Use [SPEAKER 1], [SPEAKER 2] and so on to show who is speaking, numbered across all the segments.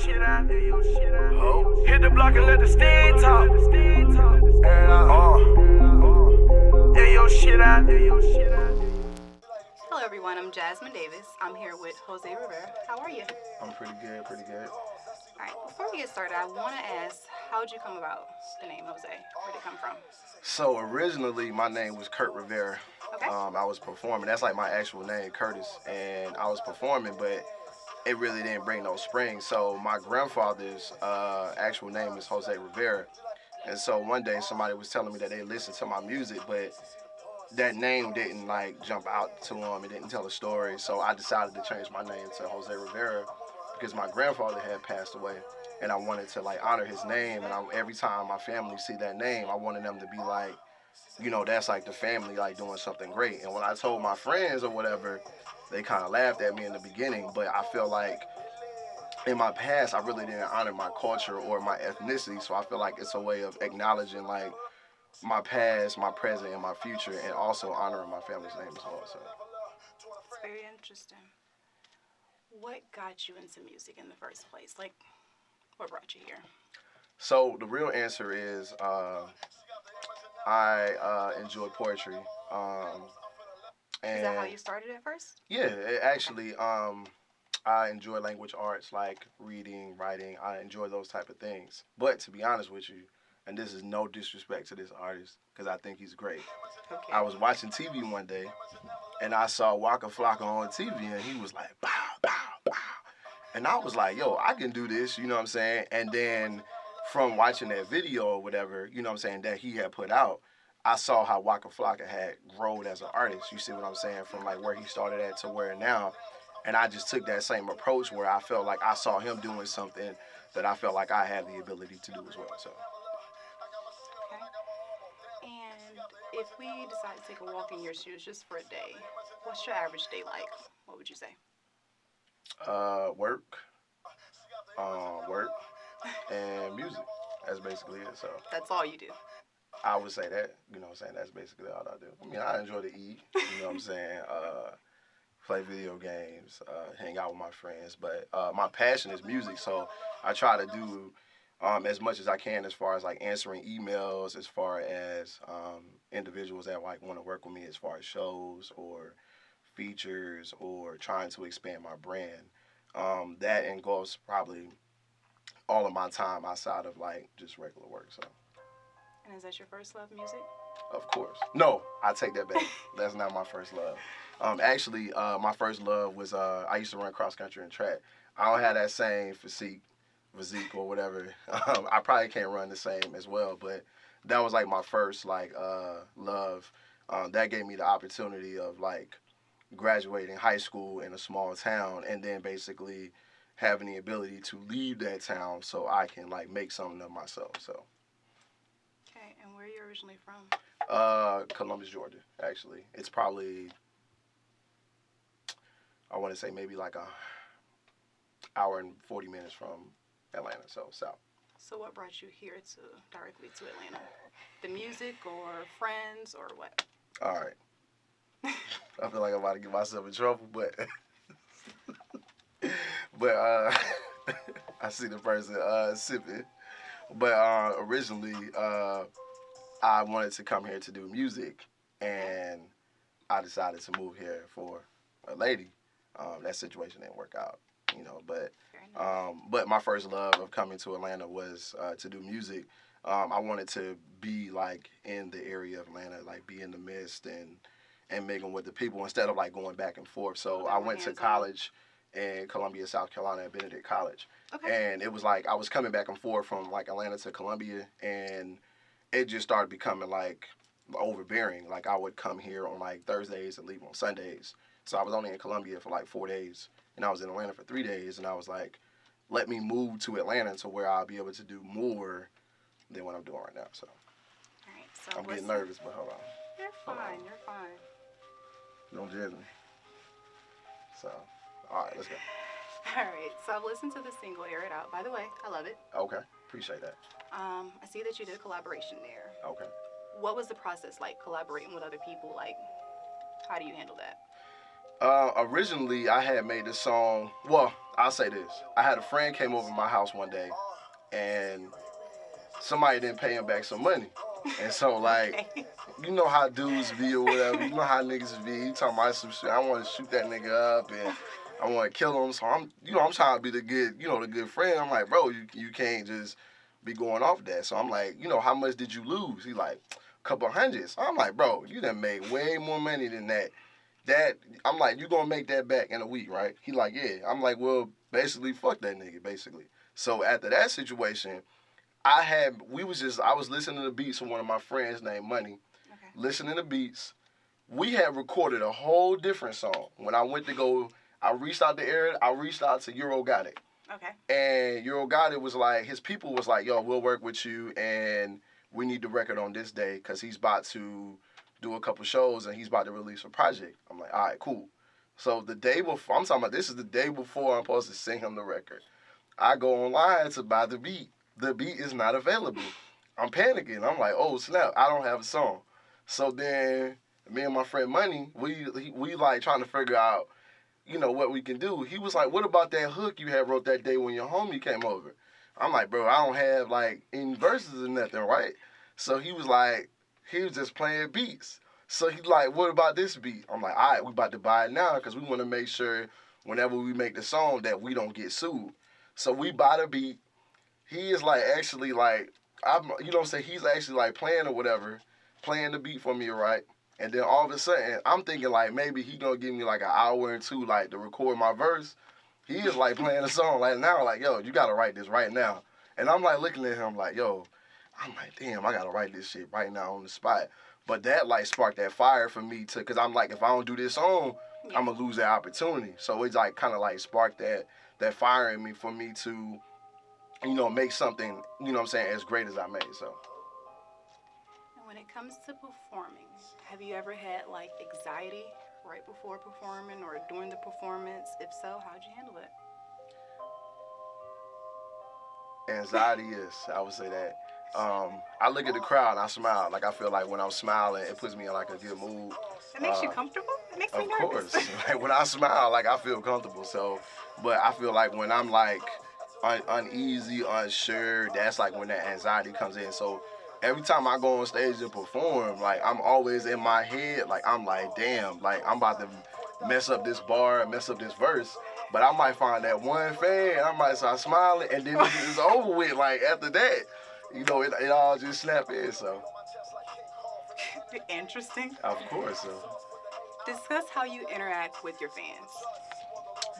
[SPEAKER 1] Hit the block and let the steam talk.
[SPEAKER 2] Hello everyone, I'm Jasmine Davis. I'm here with Jose Rivera. How are you?
[SPEAKER 3] I'm pretty good.
[SPEAKER 2] Alright, before we get started, I want to ask, how did you come about the name Jose? Where did it come from?
[SPEAKER 3] So originally my name was Kurt Rivera.
[SPEAKER 2] Okay.
[SPEAKER 3] I was performing. That's like my actual name, Curtis. And I was performing, but it really didn't bring no spring. So my grandfather's actual name is Jose Rivera. And so one day somebody was telling me that they listened to my music, but that name didn't like jump out to them. It didn't tell a story. So I decided to change my name to Jose Rivera because my grandfather had passed away, and I wanted to like honor his name. And every time my family see that name, I wanted them to be like, you know, that's like the family like doing something great. And when I told my friends or whatever, they kind of laughed at me in the beginning. But I feel like in my past, I really didn't honor my culture or my ethnicity. So I feel like it's a way of acknowledging like my past, my present, and my future, and also honoring my family's name as well. So
[SPEAKER 2] It's very interesting. What got you into music in the first place? Like, what brought you here?
[SPEAKER 3] So the real answer is I enjoy poetry. And
[SPEAKER 2] Is that how you started at first?
[SPEAKER 3] yeah, actually, I enjoy language arts like reading, writing. I enjoy those type of things. But to be honest with you, and this is no disrespect to this artist, because I think he's great.
[SPEAKER 2] Okay.
[SPEAKER 3] I was watching TV one day, and I saw Waka Flocka on TV, and he was like, bow, bow, bow. And I was like, yo, I can do this, you know what I'm saying? And then from watching that video or whatever, you know what I'm saying, that he had put out, I saw how Waka Flocka had grown as an artist. You see what I'm saying? From like where he started at to where now. And I just took that same approach where I felt like I saw him doing something that I felt like I had the ability to do as well. So.
[SPEAKER 2] Okay. And if we decide to take a walk in your shoes just for a day, what's your average day like? What would you say?
[SPEAKER 3] Work, and music. That's basically it. So
[SPEAKER 2] That's all you do.
[SPEAKER 3] I would say that, you know what I'm saying, that's basically all I do. I mean, I enjoy to eat, you know what I'm saying, play video games, hang out with my friends, but my passion is music, so I try to do as much as I can as far as like answering emails, as far as individuals that like want to work with me as far as shows or features or trying to expand my brand. That engulfs probably all of my time outside of like just regular work. So.
[SPEAKER 2] And is that your first love, music?
[SPEAKER 3] Of course. No, I take that back. That's not my first love. Actually, my first love was I used to run cross country and track. I don't have that same physique or whatever. I probably can't run the same as well, but that was like my first like love. That gave me the opportunity of like graduating high school in a small town and then basically having the ability to leave that town so I can like make something of myself. So.
[SPEAKER 2] Okay, and where are you originally from?
[SPEAKER 3] Columbus, Georgia, actually. It's probably, I want to say maybe like a hour and 40 minutes from Atlanta, so south.
[SPEAKER 2] So what brought you here directly to Atlanta? The music or friends or what?
[SPEAKER 3] All right. I feel like I'm about to get myself in trouble, but I see the person sipping. But originally, I wanted to come here to do music, and I decided to move here for a lady. That situation didn't work out, you know. But my first love of coming to Atlanta was to do music. I wanted to be like in the area of Atlanta, like be in the midst and mingling with the people instead of like going back and forth. So I went to college in Columbia, South Carolina at Benedict College.
[SPEAKER 2] Okay.
[SPEAKER 3] And it was like I was coming back and forth from like Atlanta to Columbia, and it just started becoming like overbearing. Like I would come here on like Thursdays and leave on Sundays. So I was only in Columbia for like 4 days, and I was in Atlanta for 3 days, and I was like, let me move to Atlanta to where I'll be able to do more than what I'm doing right now. So,
[SPEAKER 2] All right, so
[SPEAKER 3] I'm getting nervous, but hold on.
[SPEAKER 2] You're fine, you're fine.
[SPEAKER 3] Don't judge me. So, all right, let's go.
[SPEAKER 2] All right, so I've listened to the single Air It Out. By the way, I love it.
[SPEAKER 3] Okay, appreciate that.
[SPEAKER 2] I see that you did a collaboration there.
[SPEAKER 3] Okay.
[SPEAKER 2] What was the process like collaborating with other people? Like, how do you handle that?
[SPEAKER 3] Originally, I had made this song. Well, I'll say this: I had a friend came over to my house one day, and somebody didn't pay him back some money, and so like,
[SPEAKER 2] Okay.
[SPEAKER 3] you know how dudes be or whatever. You know how niggas be. He talking about some shit. I want to shoot that nigga up and I want to kill him. So I'm trying to be the good, the good friend. I'm like, bro, you can't just be going off that. So I'm like, how much did you lose? He like, a couple hundreds. I'm like, bro, you done made way more money than that. I'm like, you gonna make that back in a week, right? He like, yeah. I'm like, well, basically, fuck that nigga, basically. So after that situation, I was listening to beats from one of my friends named Money,
[SPEAKER 2] Okay.
[SPEAKER 3] listening to beats. We had recorded a whole different song. When I went to go, I reached out to Euro Got It.
[SPEAKER 2] Okay.
[SPEAKER 3] And Euro Got It was like, his people was like, yo, we'll work with you and we need the record on this day because he's about to do a couple shows and he's about to release a project. I'm like, all right, cool. So the day before, I'm talking about this is the day before I'm supposed to send him the record. I go online to buy the beat. The beat is not available. I'm panicking. I'm like, oh snap, I don't have a song. So then me and my friend Money, we like trying to figure out, what we can do. He was like, what about that hook you had wrote that day when your homie came over? I'm like, bro, I don't have like any verses or nothing, right? So he was just playing beats. So he like, what about this beat? I'm like, all right, we about to buy it now because we want to make sure whenever we make the song that we don't get sued. So we buy the beat. He is like actually like, he's actually like playing or whatever, playing the beat for me, right? And then all of a sudden, I'm thinking like maybe he gonna give me like an hour or two like to record my verse. He is like playing a song like now, like, yo, you gotta write this right now. And I'm like looking at him like, yo, I'm like, damn, I gotta write this shit right now on the spot. But that like sparked that fire for me cause I'm like, if I don't do this song, I'm gonna lose that opportunity. So it's like kind of like sparked that fire in me for me to, make something, as great as I made. So.
[SPEAKER 2] And when it comes to performing, have you ever had like anxiety right before performing or during the performance? If so, how'd you handle it?
[SPEAKER 3] Anxiety is, I would say that. I look at the crowd and I smile. Like I feel like when I'm smiling, it puts me in like a good mood.
[SPEAKER 2] It makes you comfortable? It makes me
[SPEAKER 3] Of
[SPEAKER 2] nervous.
[SPEAKER 3] course, like when I smile, like I feel comfortable. So, but I feel like when I'm like uneasy, unsure, that's like when that anxiety comes in. So every time I go on stage and perform, like I'm always in my head, like I'm like, damn, like I'm about to mess up this bar, mess up this verse. But I might find that one fan, I might start smiling, and then it's over with. Like after that, it all just snap in. So
[SPEAKER 2] Interesting.
[SPEAKER 3] of course, so.
[SPEAKER 2] Discuss how you interact with your fans.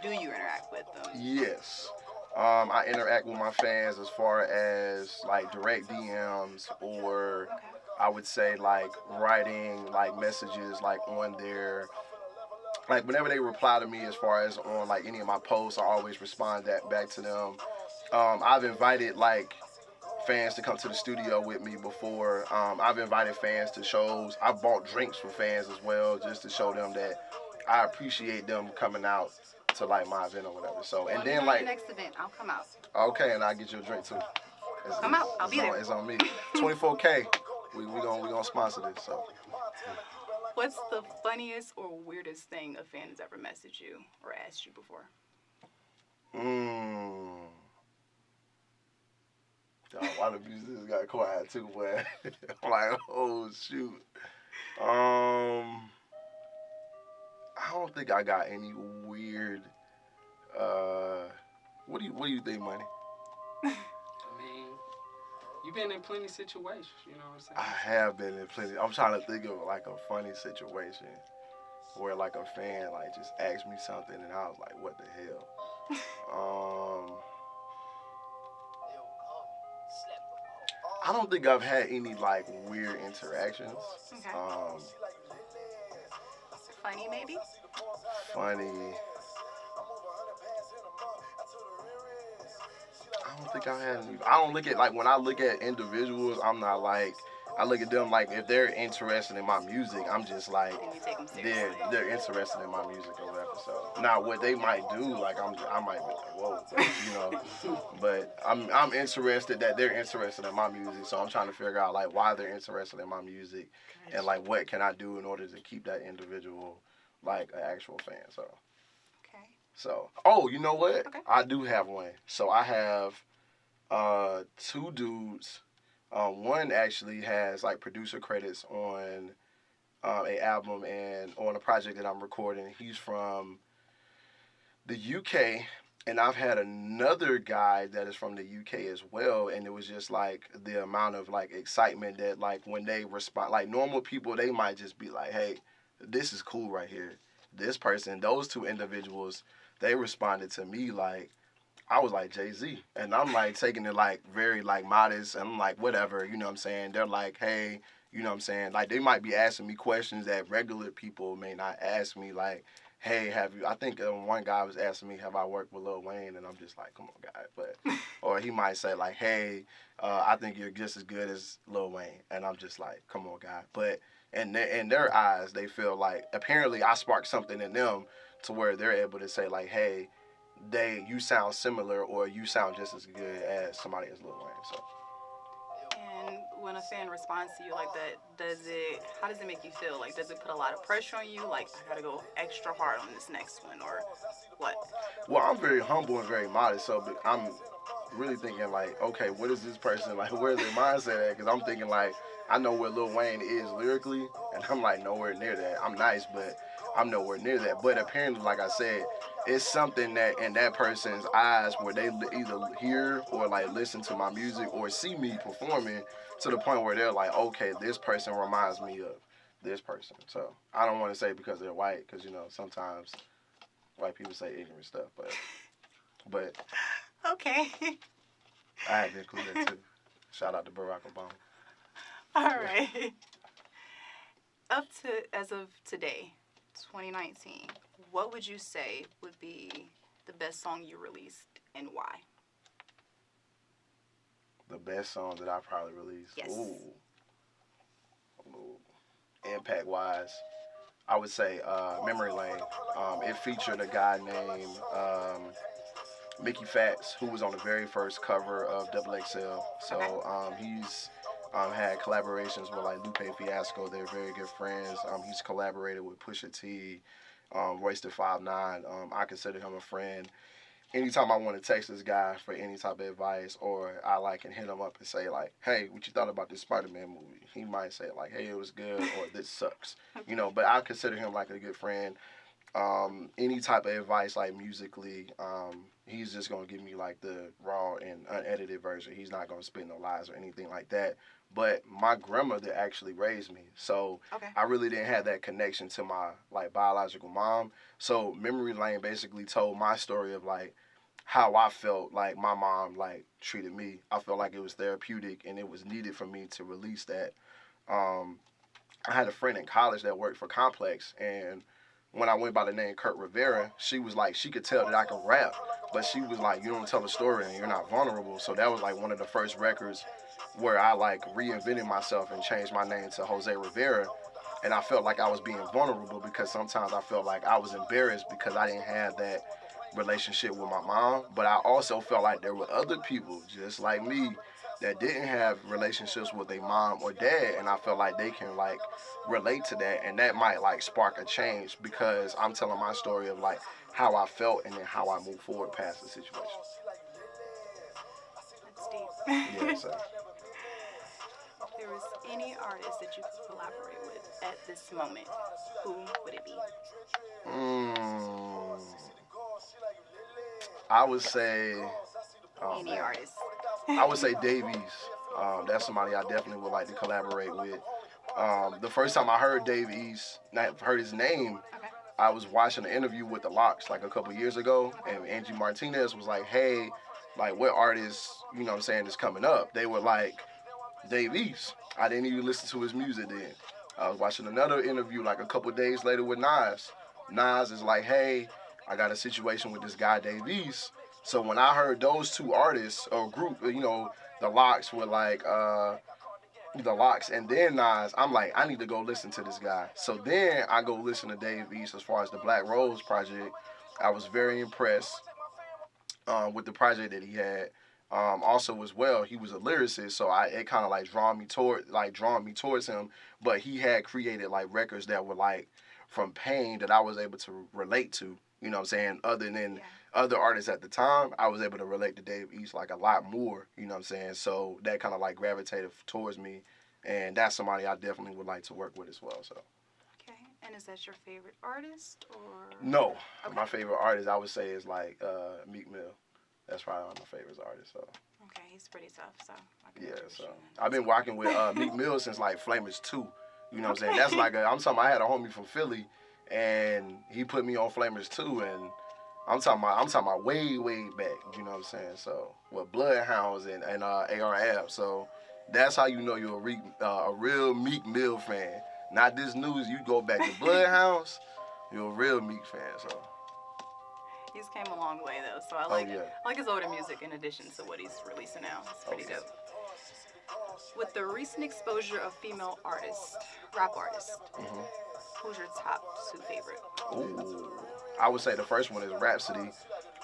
[SPEAKER 2] Do you interact with them?
[SPEAKER 3] Yes. I interact with my fans as far as like direct DMs or
[SPEAKER 2] Okay.
[SPEAKER 3] I would say like writing like messages like on their, like whenever they reply to me as far as on like any of my posts, I always respond that back to them. I've invited like fans to come to the studio with me before. I've invited fans to shows. I bought drinks for fans as well just to show them that I appreciate them coming out to like my event or whatever. So and then like
[SPEAKER 2] next event, I'll come out.
[SPEAKER 3] okay, and I'll get you a drink too.
[SPEAKER 2] Come out, I'll be there.
[SPEAKER 3] It's on me. 24K. We gonna sponsor this. So.
[SPEAKER 2] What's the funniest or weirdest thing a fan has ever messaged you or asked you before?
[SPEAKER 3] Why the musicians got quiet too, boy? I'm like, oh shoot. I don't think I got any weird. What do you think, Money?
[SPEAKER 4] I mean, you've been in plenty of situations, you know what I'm saying?
[SPEAKER 3] I have been in plenty. I'm trying to think of like a funny situation where like a fan like just asked me something and I was like, what the hell? I don't think I've had any like weird interactions.
[SPEAKER 2] Okay. Funny, maybe?
[SPEAKER 3] Funny. I don't think I had any. I don't look at like when I look at individuals, I'm not like I look at them like if they're interested in my music, I'm just like
[SPEAKER 2] And you take them seriously.
[SPEAKER 3] they're interested in my music or whatever. So now what they might do, like I might be like whoa, but I'm interested that they're interested in my music. So I'm trying to figure out like why they're interested in my music and like what can I do in order to keep that individual like an actual fan.
[SPEAKER 2] Okay.
[SPEAKER 3] So, oh, you know what?
[SPEAKER 2] Okay.
[SPEAKER 3] I do have one. So I have two dudes. One actually has like producer credits on a album and on a project that I'm recording. He's from the UK, and I've had another guy that is from the UK as well, and it was just like the amount of like excitement that like when they respond, like normal people, they might just be like, hey, this is cool right here. This person, those two individuals, they responded to me like I was like Jay-Z, and I'm like taking it like very like modest, and I'm like whatever, you know what I'm saying? They're like, hey, you know what I'm saying? Like they might be asking me questions that regular people may not ask me, like, hey, have you? I think one guy was asking me, have I worked with Lil Wayne, and I'm just like, come on, guy, but, or he might say like, hey, I think you're just as good as Lil Wayne, and I'm just like, come on, guy, but in their eyes, they feel like apparently I sparked something in them to where they're able to say like, hey, you sound similar or you sound just as good as somebody as Lil Wayne. So.
[SPEAKER 2] And when a fan responds to you like that, how does it make you feel? Like, does it put a lot of pressure on you? Like, I gotta go extra hard on this next one, or what?
[SPEAKER 3] Well, I'm very humble and very modest, so I'm really thinking like, okay, what is this person like? Where's their mindset at? Because I'm thinking like, I know where Lil Wayne is lyrically, and I'm like nowhere near that. I'm nice, but I'm nowhere near that. But apparently, like I said, it's something that in that person's eyes where they either hear or like listen to my music or see me performing to the point where they're like, okay, this person reminds me of this person. So I don't want to say because they're white, because you know sometimes white people say ignorant stuff, but
[SPEAKER 2] Okay.
[SPEAKER 3] I had to include that too. Shout out to Barack Obama.
[SPEAKER 2] All right. As of today, 2019, what would you say would be the best song you released and why?
[SPEAKER 3] The best song that I probably released.
[SPEAKER 2] Yes.
[SPEAKER 3] Ooh. Impact wise, I would say Memory Lane. It featured a guy named Mickey Fats, who was on the very first cover of Double XL. So he's had collaborations with like Lupe Fiasco. They're very good friends. He's collaborated with Pusha T, Royce da 5'9". I consider him a friend. Anytime I want to text this guy for any type of advice, or I like can hit him up and say like, hey, what you thought about this Spider-Man movie? He might say like, hey, it was good, or this sucks. You know, but I consider him like a good friend. Any type of advice like musically, he's just gonna give me like the raw and unedited version. He's not gonna spit no lies or anything like that. But my grandmother actually raised me, so
[SPEAKER 2] Okay.
[SPEAKER 3] I really didn't have that connection to my like biological mom. So Memory Lane basically told my story of like how I felt like my mom like treated me. I felt like it was therapeutic and it was needed for me to release that. I had a friend in college that worked for Complex, and when I went by the name Kurt Rivera, she was like, she could tell that I could rap, but she was like, you don't tell a story and you're not vulnerable. So that was like one of the first records where I like reinvented myself and changed my name to Jose Rivera. And I felt like I was being vulnerable because sometimes I felt like I was embarrassed because I didn't have that relationship with my mom. But I also felt like there were other people just like me that didn't have relationships with their mom or dad, and I felt like they can like relate to that, and that might like spark a change because I'm telling my story of like how I felt and then how I moved forward past the situation.
[SPEAKER 2] That's deep.
[SPEAKER 3] Yeah, so.
[SPEAKER 2] If there was any artist that you could collaborate with at this moment, who would it be?
[SPEAKER 3] I would say
[SPEAKER 2] Any artist.
[SPEAKER 3] I would say Davies. That's somebody I definitely would like to collaborate with. The first time I heard Davies, heard his name,
[SPEAKER 2] Okay.
[SPEAKER 3] I was watching an interview with the Locks like a couple years ago, and Angie Martinez was like, hey, like what artists, you know what I'm saying, is coming up? They were like, Davies. I didn't even listen to his music then. I was watching another interview like a couple days later with Nas. Nas is like, hey, I got a situation with this guy Davies. So when I heard those two artists or group, you know, the Locks were like, the Locks and then Nas, I'm like, I need to go listen to this guy. So then I go listen to Davies as far as the Black Rose project. I was very impressed with the project that he had. Also as well, he was a lyricist, so it kind of like drawn me towards him. But he had created like records that were like from pain that I was able to relate to. You know what I'm saying? Other than other artists at the time, I was able to relate to Dave East like a lot more. You know what I'm saying? So that kind of like gravitated towards me, and that's somebody I definitely would like to work with as well. So.
[SPEAKER 2] Okay. And is that your favorite artist or?
[SPEAKER 3] No,
[SPEAKER 2] Okay.
[SPEAKER 3] my favorite artist I would say is like Meek Mill. That's probably one of my favorite artists. So.
[SPEAKER 2] Okay, he's pretty tough. So.
[SPEAKER 3] So I've been rocking with Meek Mill since like Flamers 2. You know what I'm saying? That's like I'm talking. I had a homie from Philly, and he put me on Flamers 2, and I'm talking about way back. You know what I'm saying? So with Bloodhounds and ARF. So that's how you know you're a real Meek Mill fan. Not this news. You go back to Bloodhounds, you're a real Meek fan. So.
[SPEAKER 2] He's came a long way though, so I like his older music in addition to what he's releasing now. It's pretty dope. With the recent exposure of female artists, rap artists, who's your top 2 favorite?
[SPEAKER 3] Ooh, I would say the first one is Rhapsody.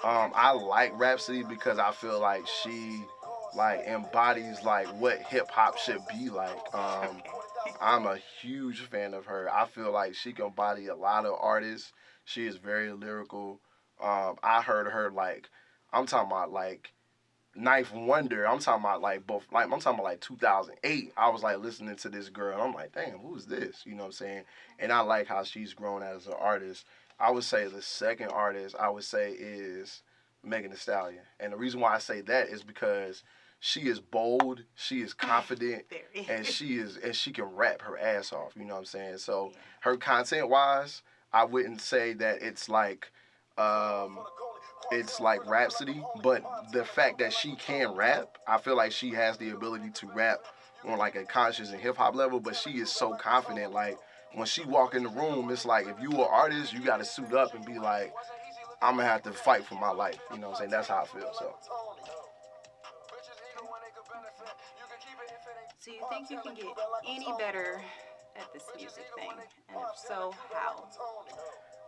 [SPEAKER 3] I like Rhapsody because I feel like she like embodies like what hip hop should be like. I'm a huge fan of her. I feel like she can embody a lot of artists. She is very lyrical. I heard her like, I'm talking about like Ninth Wonder. I'm talking about like both. Like I'm talking about like 2008. I was like listening to this girl, and I'm like, damn, who is this? You know what I'm saying? And I like how she's grown as an artist. I would say the second artist I would say is Megan Thee Stallion, and the reason why I say that is because she is bold, she is confident, and she can rap her ass off. You know what I'm saying? So her content wise, I wouldn't say that it's like Rhapsody, but the fact that she can rap, I feel like she has the ability to rap on like a conscious and hip hop level, but she is so confident. Like when she walk in the room, it's like if you an artist, you gotta suit up and be like, I'm gonna have to fight for my life. You know what I'm saying? That's how I feel. So.
[SPEAKER 2] Do you think you can get any better at this music thing? And if so, how?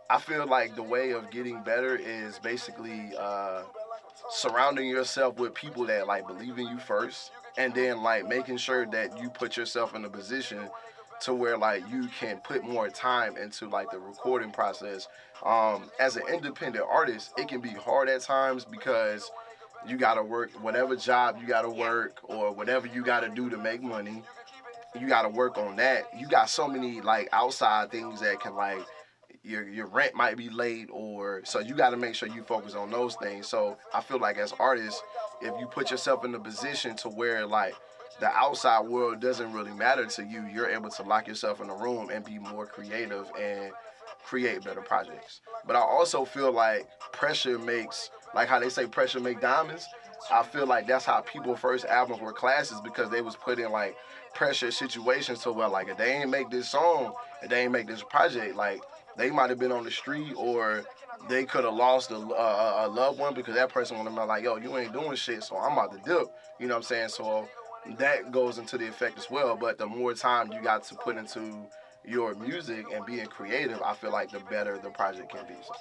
[SPEAKER 3] I feel like the way of getting better is basically surrounding yourself with people that like believe in you first, and then like making sure that you put yourself in a position to where like you can put more time into like the recording process. As an independent artist, it can be hard at times because you gotta work whatever job you gotta work or whatever you gotta do to make money. You gotta work on that. You got so many like outside things that can like your rent might be late, or so you got to make sure you focus on those things. So I feel like as artists, if you put yourself in a position to where like the outside world doesn't really matter to you, you're able to lock yourself in a room and be more creative and create better projects. But I also feel like pressure makes, like how they say pressure make diamonds. I feel like that's how people's first albums were classes, because they was put in like pressure situations to where like if they ain't make this song, if they ain't make this project, like they might have been on the street, or they could have lost a loved one because that person would have been like, yo, you ain't doing shit, so I'm about to dip. You know what I'm saying? So that goes into the effect as well. But the more time you got to put into your music and being creative, I feel like the better the project can be. So.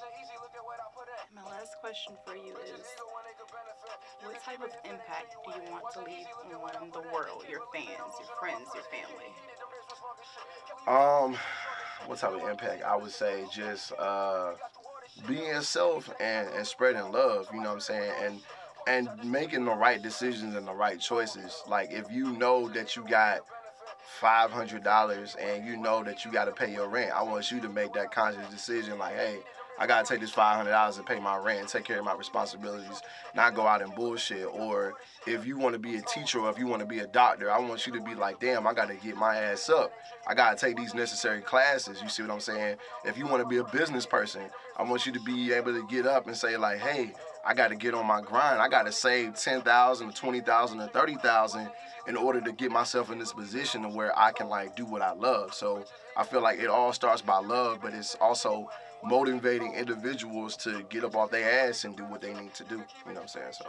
[SPEAKER 2] My last question for you is, what type of impact do you want to leave on the world, your fans, your friends, your family?
[SPEAKER 3] What type of impact? I would say just being yourself and spreading love, you know what I'm saying? And making the right decisions and the right choices. Like if you know that you got $500 and you know that you got to pay your rent, I want you to make that conscious decision like, hey, I got to take this $500 and pay my rent and take care of my responsibilities, not go out and bullshit. Or if you want to be a teacher or if you want to be a doctor, I want you to be like, damn, I got to get my ass up. I got to take these necessary classes. You see what I'm saying? If you want to be a business person, I want you to be able to get up and say like, hey, I got to get on my grind. I got to save $10,000 to $20,000 to $30,000 in order to get myself in this position to where I can like do what I love. So I feel like it all starts by love, but it's also motivating individuals to get up off their ass and do what they need to do. You know what I'm saying? So.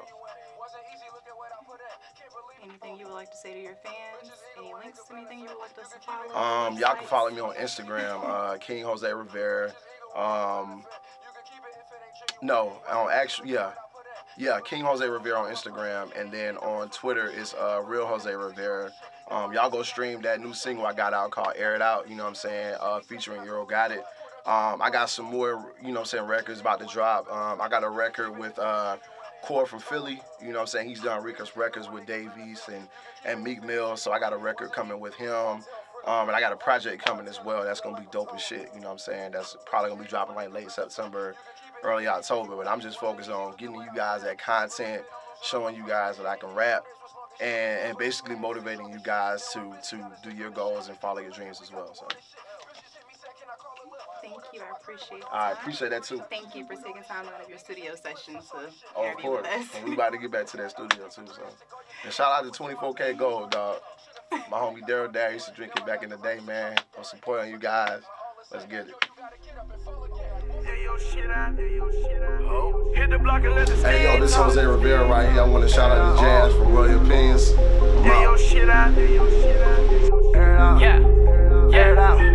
[SPEAKER 2] Anything you would like to say to your fans? Any links? Anything you would like us to follow?
[SPEAKER 3] Y'all can follow me on Instagram, King Jose Rivera. King Jose Rivera on Instagram, and then on Twitter is Real Jose Rivera. Y'all go stream that new single I got out called Air It Out, you know what I'm saying, featuring Euro Got It. I got some more, you know what I'm saying, records about to drop. I got a record with Core from Philly, you know what I'm saying? He's done Ricos Records with Dave East and Meek Mill, so I got a record coming with him. And I got a project coming as well that's going to be dope as shit, you know what I'm saying? That's probably going to be dropping like late September, early October, but I'm just focused on getting you guys that content, showing you guys that I can rap, and basically motivating you guys to do your goals and follow your dreams as well. So.
[SPEAKER 2] Thank you. I appreciate it.
[SPEAKER 3] I appreciate that too.
[SPEAKER 2] Thank you for taking time out of your studio session to
[SPEAKER 3] Oh, of
[SPEAKER 2] interview
[SPEAKER 3] course.
[SPEAKER 2] with us.
[SPEAKER 3] And we about to get back to that studio too. So, and shout out to 24K Gold, dog. My homie Daryl Dad used to drink it back in the day, man. I'm supporting you guys. Let's get it. Hey, yo, this is Jose Rivera right here. I want to shout out to Jazz from Royal Opinions. I'm out.
[SPEAKER 1] Yeah.